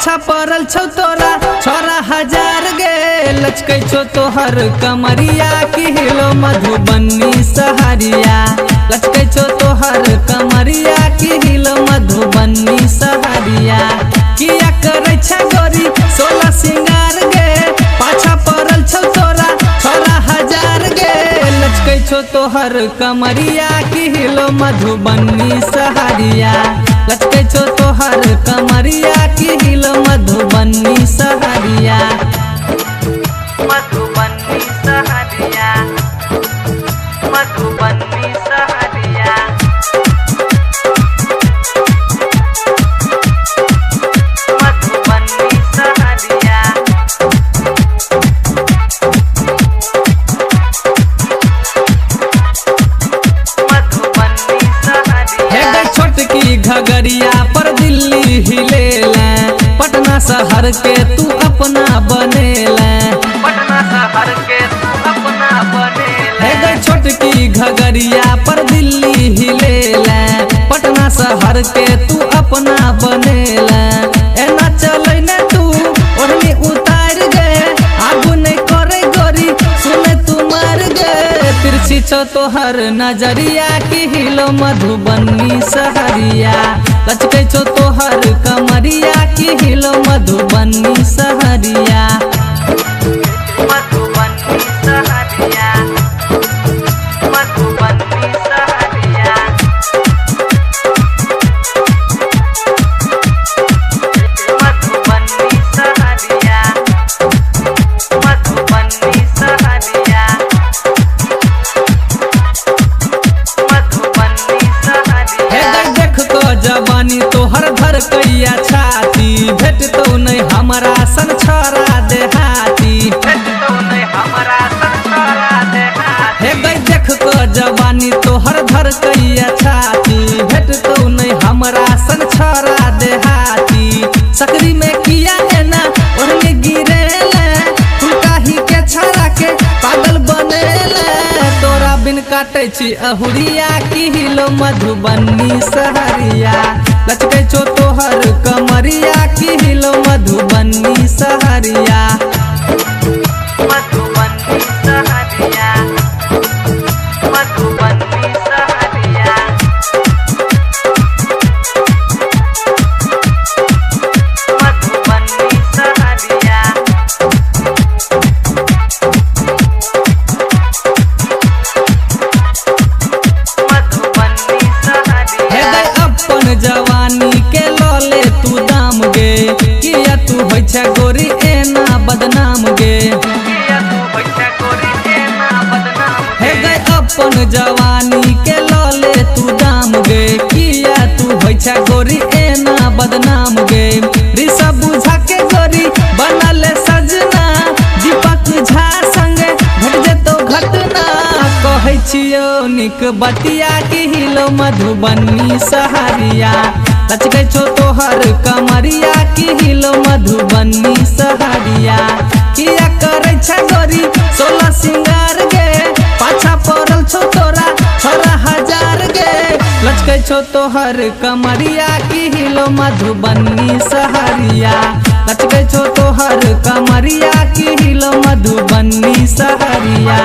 पाछा पड़ल छौ तोरा छोरा हजार गे लचकै छौ तोहर कमरिया की हिलो मधुबनी सहरिया लचकै छौ तोहर कमरिया की हिलो मधुबनी सहरिया किया करे छ गोरी 16 सिंगार गे पाछा पड़ल छौ तोरा छोरा हजार गे लचकै छौ तोहर कमरिया की हिलो मधुबनी सहरिया लचकै छौ तोहर कमरिया की हिलो मधुबनी सहरिया मधुबनी सहरिया मधुबनी सहरिया मधुबनी सहरिया मधुबनी सहरिया छोटकी घगरिया पर दिल्ली हिलेला पटना शहर के तू अपना बनेला पटना शहर के तू अपना बनेला छोटकी घगरिया पर दिल्ली हिलेला पटना शहर के तू अपना बनेला एना चलै ने तू ओढ़नी उतार गे आगू नहीं करे गोरी सुने तू मार गे तिरछी छौ तोहर नजरिया की हिलो मधुबनी सहरिया लचकै छौ तोहर कमरिया की हिलो मधुबनी सहरिया मधुबनी सहरिया मधुबनी सहरिया मधुबनी सहरिया मधुबनी सहरिया मधुबनी सहरिया देख तो जवानी तोहर धर कैया छाती भेटतो नहीं हमारा सन छोरा देहाती भेटतो नहीं हमारा सन छोरा देहाती हे गई देख तो जवानी तोहर धर कैया छाती भेटतो नहीं हमारा सन छोरा देहाती सकरी में किया है ना ओढ़ने गिरेले फुलका ही के छारा के पागल बनेले तोरा बिन काटे छी अहुरिया की हिलो मधुबनी सहरिया लचकै छौ तोहर कमरिया की हिलो मधुबनी सहरिया मधुबनी सहरिया मधुबनी सहरिया मधुबनी सहरिया मधुबनी सहरिया अपन जवानी के लले तू दाम गे किया तू होइ छै गोरी एना बदनाम गे किया तू होइ छै गोरी एना बदनाम हे गए अपन जवानी के लले तू दाम गे किया तू होइ छै गोरी एना बदनाम गे ऋषभ बुझा के गोरी बनल सजना दीपक झा संगे घट जेतो घटना कहै छियो निक बतिया की हिलो मधुबनी सहरिया लचकै छौ तोहर कमरिया की हिलो मधुबनी सहरिया किया करे छ गोरी 16 सिंगार गे पाछा पड़ल छौ तोरा छोरा हजार गे लचकै छौ तोहर कमरिया की हिलो मधुबनी सहरिया लचकै छौ तोहर कमरिया की हिलो मधुबनी सहरिया।